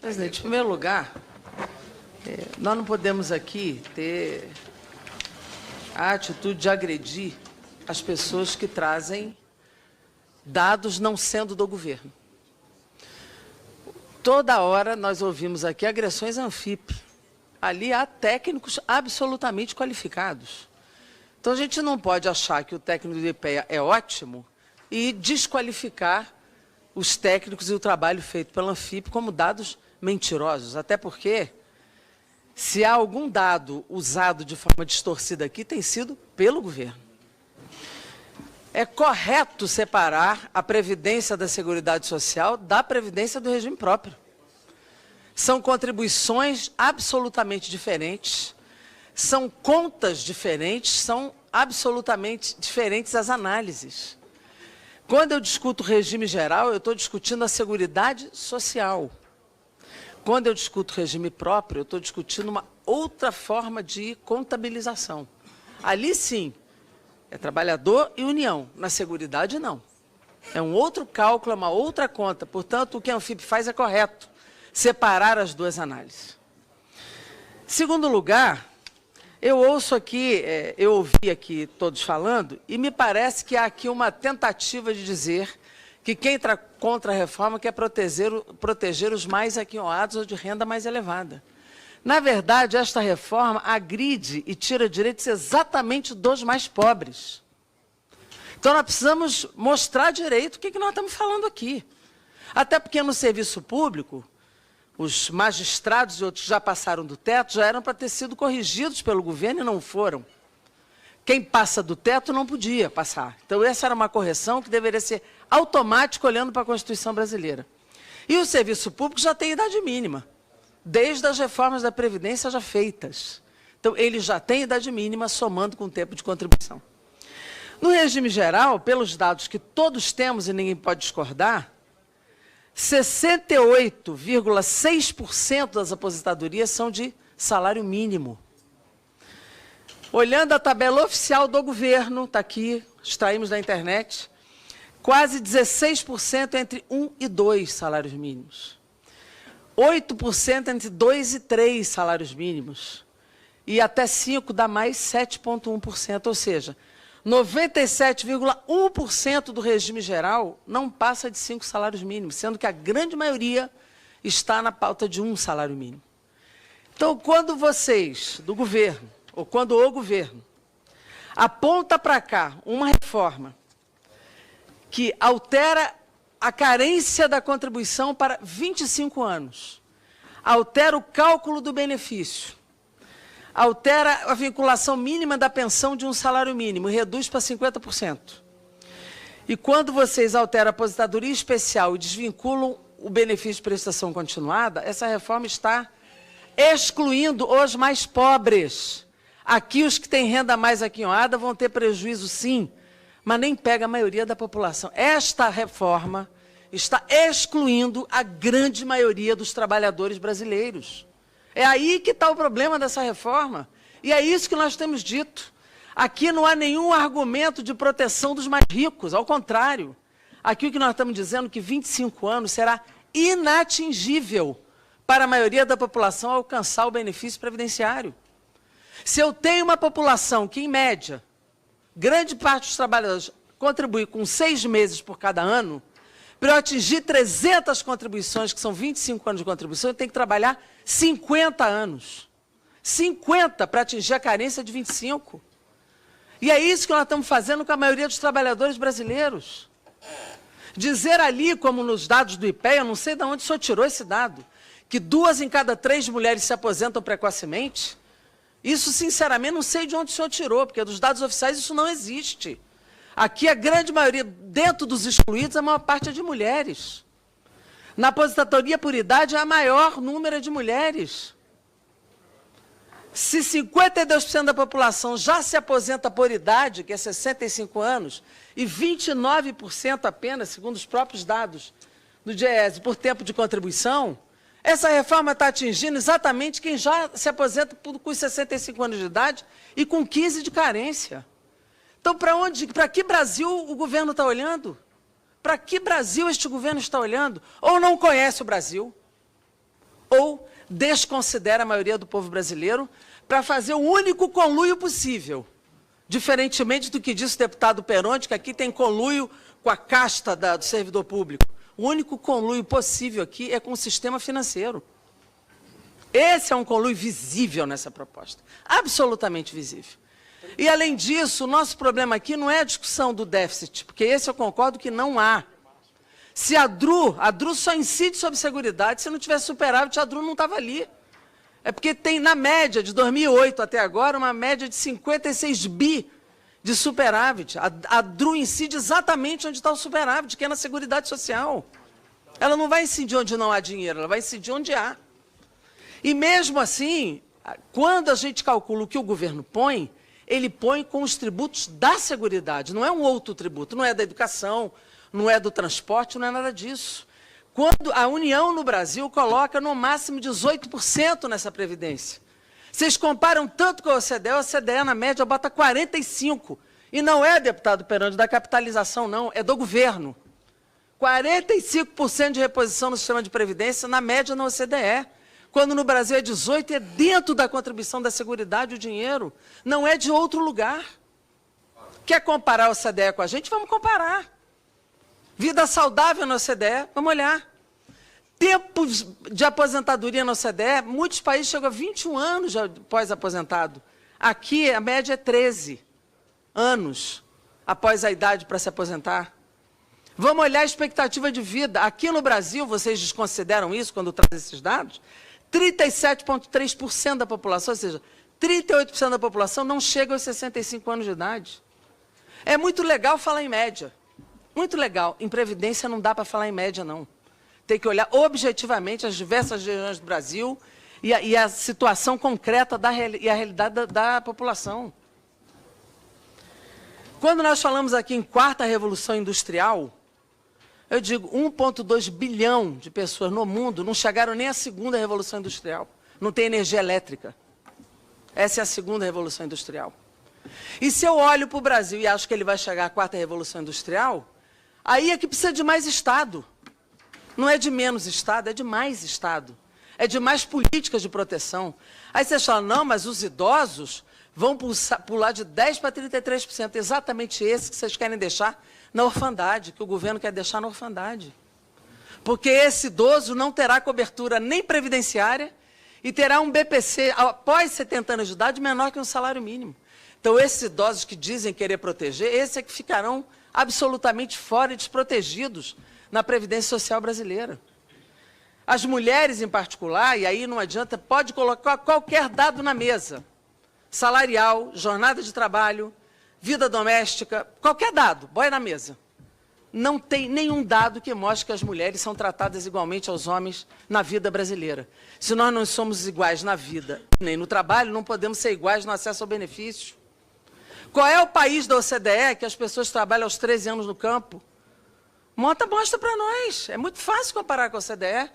Presidente, em primeiro lugar, nós não podemos aqui ter a atitude de agredir as pessoas que trazem dados não sendo do governo. Toda hora nós ouvimos aqui agressões à Anfip. Ali há técnicos absolutamente qualificados. Então a gente não pode achar que o técnico do IPEA é ótimo e desqualificar os técnicos e o trabalho feito pela Anfip como dados mentirosos. Até porque, se há algum dado usado de forma distorcida aqui, tem sido pelo governo. É correto separar a Previdência da Seguridade Social da Previdência do regime próprio. São contribuições absolutamente diferentes, são contas diferentes, são absolutamente diferentes as análises. Quando eu discuto regime geral, eu estou discutindo a Seguridade Social. Quando eu discuto regime próprio, eu estou discutindo uma outra forma de contabilização. Ali, sim, é trabalhador e união. Na Seguridade, não. É um outro cálculo, é uma outra conta. Portanto, o que a Anfip faz é correto, separar as duas análises. Segundo lugar, eu ouvi aqui todos falando, e me parece que há aqui uma tentativa de dizer que quem está contra a reforma quer proteger os mais aquinhoados ou de renda mais elevada. Na verdade, esta reforma agride e tira direitos exatamente dos mais pobres. Então, nós precisamos mostrar direito o que nós estamos falando aqui. Até porque no serviço público, os magistrados e outros que já passaram do teto já eram para ter sido corrigidos pelo governo e não foram. Quem passa do teto não podia passar. Então, essa era uma correção que deveria ser automática olhando para a Constituição brasileira. E o serviço público já tem idade mínima, desde as reformas da Previdência já feitas. Então, ele já tem idade mínima, somando com o tempo de contribuição. No regime geral, pelos dados que todos temos e ninguém pode discordar, 68,6% das aposentadorias são de salário mínimo. Olhando a tabela oficial do governo, está aqui, extraímos da internet, quase 16% entre 1 e 2 salários mínimos. 8% entre 2 e 3 salários mínimos. E até 5 dá mais 7,1%, ou seja, 97,1% do regime geral não passa de 5 salários mínimos, sendo que a grande maioria está na pauta de 1 salário mínimo. Então, quando vocês, do governo, ou quando o governo, aponta para cá uma reforma que altera a carência da contribuição para 25 anos, altera o cálculo do benefício, altera a vinculação mínima da pensão de 1 salário mínimo, reduz para 50%. E quando vocês alteram a aposentadoria especial e desvinculam o benefício de prestação continuada, essa reforma está excluindo os mais pobres. Aqui, os que têm renda mais aquinhoada vão ter prejuízo, sim, mas nem pega a maioria da população. Esta reforma está excluindo a grande maioria dos trabalhadores brasileiros. É aí que está o problema dessa reforma. E é isso que nós temos dito. Aqui não há nenhum argumento de proteção dos mais ricos, ao contrário. Aqui o que nós estamos dizendo é que 25 anos será inatingível para a maioria da população alcançar o benefício previdenciário. Se eu tenho uma população que, em média, grande parte dos trabalhadores contribui com 6 meses por cada ano, para eu atingir 300 contribuições, que são 25 anos de contribuição, eu tenho que trabalhar 50 anos. 50 para atingir a carência de 25. E é isso que nós estamos fazendo com a maioria dos trabalhadores brasileiros. Dizer ali, como nos dados do IPEA, eu não sei de onde o senhor tirou esse dado, que 2 em cada 3 mulheres se aposentam precocemente, isso, sinceramente, não sei de onde o senhor tirou, porque dos dados oficiais isso não existe. Aqui, a grande maioria, dentro dos excluídos, a maior parte é de mulheres. Na aposentadoria por idade, é a maior número de mulheres. Se 52% da população já se aposenta por idade, que é 65 anos, e 29% apenas, segundo os próprios dados do DIEESE, por tempo de contribuição, essa reforma está atingindo exatamente quem já se aposenta com 65 anos de idade e com 15 de carência. Então, para que Brasil o governo está olhando? Para que Brasil este governo está olhando? Ou não conhece o Brasil? ou desconsidera a maioria do povo brasileiro para fazer o único conluio possível. Diferentemente do que disse o deputado Peronte, que aqui tem conluio com a casta do servidor público. O único conluio possível aqui é com o sistema financeiro. Esse é um conluio visível nessa proposta, absolutamente visível. E, além disso, o nosso problema aqui não é a discussão do déficit, porque esse eu concordo que não há. Se a DRU só incide sobre seguridade, se não tivesse superávit, a DRU não estava ali. É porque tem, na média, de 2008 até agora, uma média de 56 bi de superávit. A DRU incide exatamente onde está o superávit, que é na Seguridade Social. Ela não vai incidir onde não há dinheiro, ela vai incidir onde há. E mesmo assim, quando a gente calcula o que o governo põe, ele põe com os tributos da Seguridade, não é um outro tributo, não é da educação, não é do transporte, não é nada disso. Quando a União no Brasil coloca no máximo 18% nessa Previdência. Vocês comparam tanto com a OCDE na média bota 45%. E não é, deputado Peronte, da capitalização, não, é do governo. 45% de reposição no sistema de Previdência, na média na OCDE. Quando no Brasil é 18%, é dentro da contribuição da Seguridade o dinheiro, não é de outro lugar. Quer comparar a OCDE com a gente? Vamos comparar. Vida saudável na OCDE, vamos olhar. Tempo de aposentadoria na OCDE, muitos países chegam a 21 anos após aposentado. Aqui, a média é 13 anos após a idade para se aposentar. Vamos olhar a expectativa de vida. Aqui no Brasil, vocês desconsideram isso quando trazem esses dados? 37,3% da população, ou seja, 38% da população não chega aos 65 anos de idade. É muito legal falar em média. Muito legal. Em Previdência não dá para falar em média, não. Tem que olhar objetivamente as diversas regiões do Brasil e a situação concreta e a realidade da população. Quando nós falamos aqui em quarta revolução industrial, eu digo 1,2 bilhão de pessoas no mundo não chegaram nem à segunda revolução industrial. Não tem energia elétrica. Essa é a segunda revolução industrial. E se eu olho para o Brasil e acho que ele vai chegar à quarta revolução industrial, aí é que precisa de mais Estado. Não é de menos Estado, é de mais Estado. É de mais políticas de proteção. Aí vocês falam, não, mas os idosos vão pular de 10% para 33%. Exatamente esse que vocês querem deixar na orfandade, que o governo quer deixar na orfandade. Porque esse idoso não terá cobertura nem previdenciária e terá um BPC após 70 anos de idade menor que um salário mínimo. Então, esses idosos que dizem querer proteger, esses é que ficarão absolutamente fora e desprotegidos na Previdência Social brasileira. As mulheres, em particular, e aí não adianta, pode colocar qualquer dado na mesa. Salarial, jornada de trabalho, vida doméstica, qualquer dado, põe na mesa. Não tem nenhum dado que mostre que as mulheres são tratadas igualmente aos homens na vida brasileira. Se nós não somos iguais na vida nem no trabalho, não podemos ser iguais no acesso ao benefício. Qual é o país da OCDE que as pessoas trabalham aos 13 anos no campo? Mostra para nós. É muito fácil comparar com a OCDE.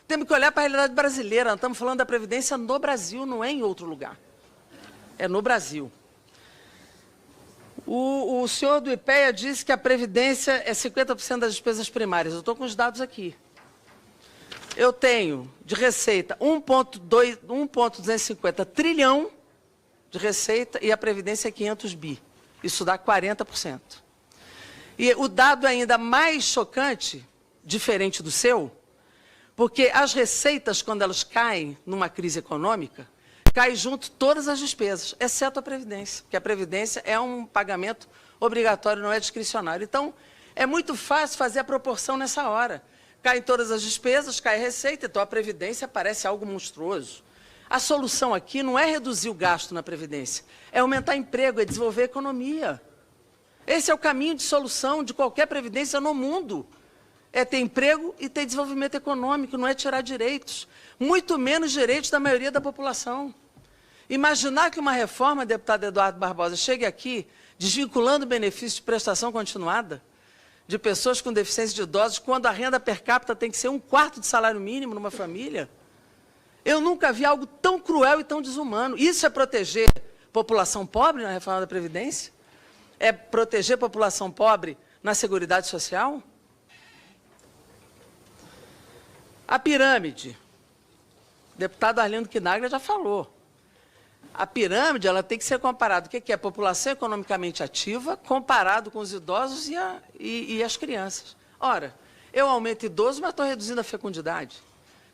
Temos que olhar para a realidade brasileira. Nós estamos falando da Previdência no Brasil, não é em outro lugar. É no Brasil. O senhor do IPEA disse que a Previdência é 50% das despesas primárias. Eu estou com os dados aqui. Eu tenho de receita 1,250 trilhão de receita e a Previdência é 500 bi. Isso dá 40%. E o dado é ainda mais chocante, diferente do seu, porque as receitas, quando elas caem numa crise econômica, cai junto todas as despesas, exceto a Previdência, porque a Previdência é um pagamento obrigatório, não é discricionário. Então, é muito fácil fazer a proporção nessa hora. Caem todas as despesas, cai a receita, então a Previdência parece algo monstruoso. A solução aqui não é reduzir o gasto na Previdência, é aumentar emprego, é desenvolver a economia. Esse é o caminho de solução de qualquer Previdência no mundo. É ter emprego e ter desenvolvimento econômico, não é tirar direitos. Muito menos direitos da maioria da população. Imaginar que uma reforma, deputado Eduardo Barbosa, chegue aqui desvinculando o benefício de prestação continuada de pessoas com deficiência de idosos, quando a renda per capita tem que ser 1/4 de salário mínimo numa família. Eu nunca vi algo tão cruel e tão desumano. Isso é proteger a população pobre na reforma da Previdência? É proteger a população pobre na Seguridade Social? A pirâmide. O deputado Arlindo Quinaglia já falou. A pirâmide ela tem que ser comparada. O que é a população economicamente ativa comparado com os idosos e as crianças. Ora, eu aumento idoso, mas estou reduzindo a fecundidade.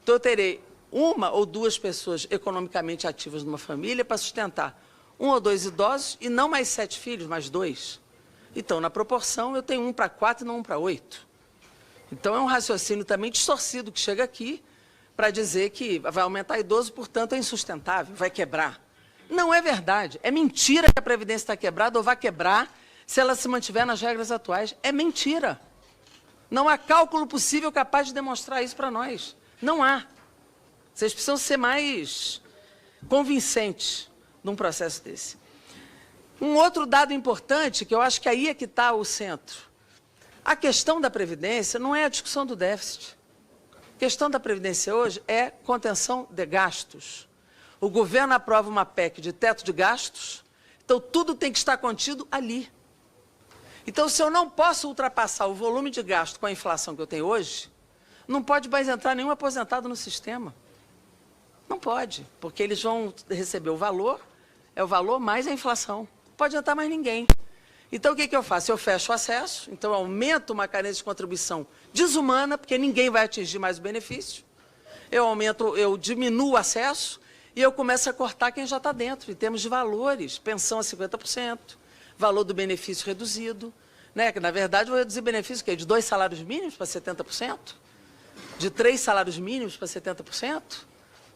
Então, eu terei uma ou duas pessoas economicamente ativas numa família para sustentar 1 ou 2 idosos e não mais 7 filhos, mais 2. Então, na proporção, eu tenho 1 para 4 e não 1 para 8. Então, é um raciocínio também distorcido que chega aqui para dizer que vai aumentar idoso, portanto, é insustentável, vai quebrar. Não é verdade. É mentira que a Previdência está quebrada ou vai quebrar se ela se mantiver nas regras atuais. É mentira. Não há cálculo possível capaz de demonstrar isso para nós. Não há. Vocês precisam ser mais convincentes num processo desse. Um outro dado importante, que eu acho que aí é que está o centro. A questão da Previdência não é a discussão do déficit. A questão da Previdência hoje é contenção de gastos. O governo aprova uma PEC de teto de gastos, então tudo tem que estar contido ali. Então, se eu não posso ultrapassar o volume de gasto com a inflação que eu tenho hoje, não pode mais entrar nenhum aposentado no sistema. Não pode, porque eles vão receber o valor, é o valor mais a inflação. Não pode entrar mais ninguém. Então, o que eu faço? Eu fecho o acesso, então eu aumento uma carência de contribuição desumana, porque ninguém vai atingir mais o benefício. Eu diminuo o acesso e eu começo a cortar quem já está dentro, em termos de valores. Pensão a 50%, valor do benefício reduzido. Né? Que, na verdade, eu vou reduzir benefício de 2 salários mínimos para 70%, de 3 salários mínimos para 70%.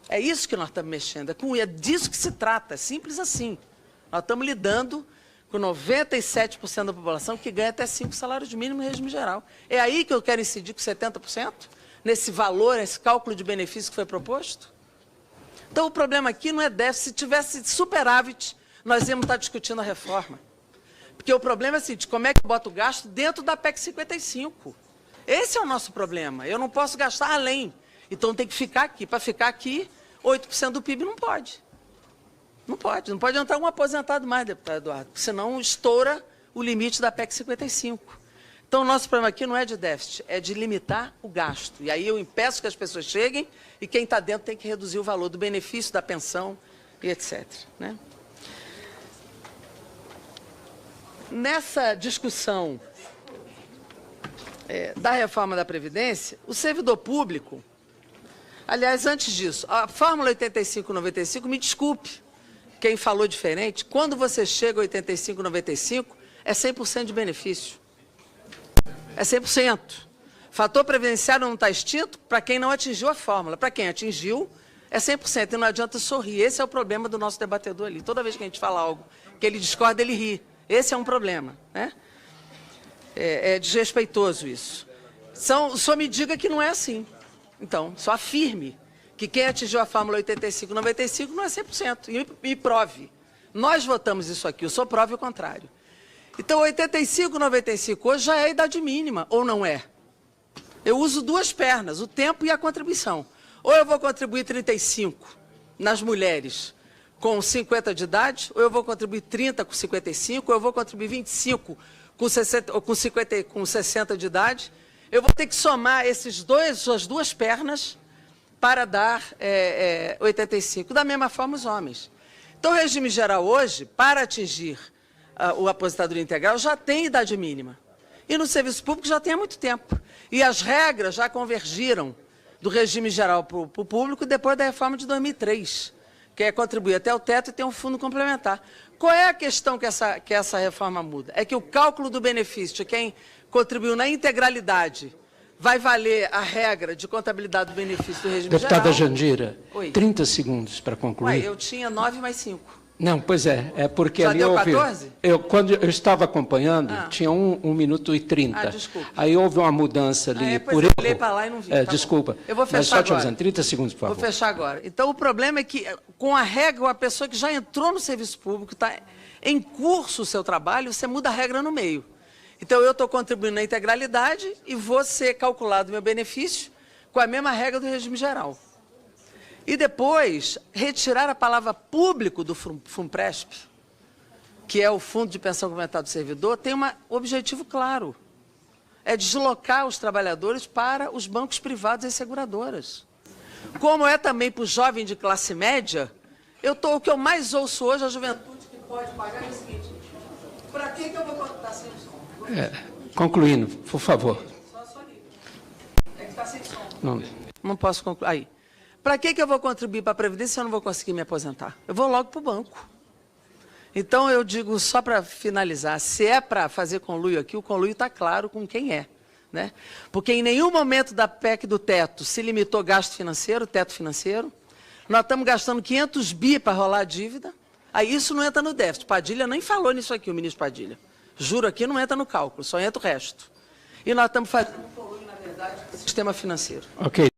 É isso que nós estamos mexendo, é disso que se trata, é simples assim. Nós estamos lidando com 97% da população que ganha até 5 salários mínimos no regime geral. É aí que eu quero incidir com 70%, nesse valor, nesse cálculo de benefício que foi proposto? Então, o problema aqui não é déficit. Se tivesse superávit, nós íamos estar discutindo a reforma. Porque o problema é assim, de como é que eu boto o gasto dentro da PEC 55. Esse é o nosso problema. Eu não posso gastar além. Então, tem que ficar aqui. Para ficar aqui, 8% do PIB não pode. Não pode. Não pode entrar um aposentado mais, deputado Eduardo, porque senão estoura o limite da PEC 55. Então, o nosso problema aqui não é de déficit, é de limitar o gasto. E aí eu impeço que as pessoas cheguem e quem está dentro tem que reduzir o valor do benefício, da pensão e etc. Né? Nessa discussão da reforma da Previdência, o servidor público, aliás, antes disso, a fórmula 85-95, me desculpe, quem falou diferente, quando você chega a 85-95, é 100% de benefício. É 100%. Fator previdenciário não está extinto para quem não atingiu a fórmula. Para quem atingiu, é 100%. E não adianta sorrir. Esse é o problema do nosso debatedor ali. Toda vez que a gente fala algo que ele discorda, ele ri. Esse é um problema. Né? É desrespeitoso isso. Só me diga que não é assim. Então, só afirme que quem atingiu a fórmula 85-95 não é 100%. E prove. Nós votamos isso aqui, eu só prove o contrário. Então, 85-95 hoje já é a idade mínima, ou não é? Eu uso 2 pernas, o tempo e a contribuição. Ou eu vou contribuir 35 nas mulheres com 50 de idade, ou eu vou contribuir 30 com 55, ou eu vou contribuir 25 com 60, ou com 50, com 60 de idade. Eu vou ter que somar essas 2 pernas para dar 85. Da mesma forma, os homens. Então, o regime geral hoje, para atingir o aposentadoria integral, já tem idade mínima. E no serviço público já tem há muito tempo. E as regras já convergiram do regime geral para o público depois da reforma de 2003, que é contribuir até o teto e ter um fundo complementar. Qual é a questão que essa reforma muda? É que o cálculo do benefício de quem contribuiu na integralidade vai valer a regra de contabilidade do benefício do regime geral. Deputada Jandira, Oi. 30 segundos para concluir. Eu tinha 9 mais 5. Não, pois é porque Já ali deu houve... 14? Quando eu estava acompanhando, tinha 1 minuto e 30. Desculpa. Aí houve uma mudança ali Pois por eu erro. olhei para lá e não vi. Tá desculpa. bom. Eu vou fechar mas só te agora. avisando, 30 segundos, por favor. Vou fechar agora. Então, o problema é que, com a regra, a pessoa que já entrou no serviço público, está em curso o seu trabalho, você muda a regra no meio. Então, eu estou contribuindo na integralidade e vou ser calculado o meu benefício com a mesma regra do regime geral. E depois, retirar a palavra público do FUNPRESP, que é o Fundo de Pensão Complementar do Servidor, tem um objetivo claro. É deslocar os trabalhadores para os bancos privados e seguradoras. como é também para o jovem de classe média, o que eu mais ouço hoje, a juventude que pode pagar, é o seguinte: para que eu vou contar sem som? Concluindo, por favor. Só liga. É que está sem som. Não posso concluir. Aí. Para que eu vou contribuir para a Previdência se eu não vou conseguir me aposentar? Eu vou logo para o banco. Então, eu digo, só para finalizar, se é para fazer conluio aqui, o conluio está claro com quem é. Né? Porque em nenhum momento da PEC do teto se limitou gasto financeiro, teto financeiro. Nós estamos gastando 500 bi para rolar a dívida. Aí isso não entra no déficit. Padilha nem falou nisso aqui, o ministro Padilha. Juro aqui, não entra no cálculo, só entra o resto. E nós estamos fazendo um conluio, na verdade, do sistema financeiro. Ok.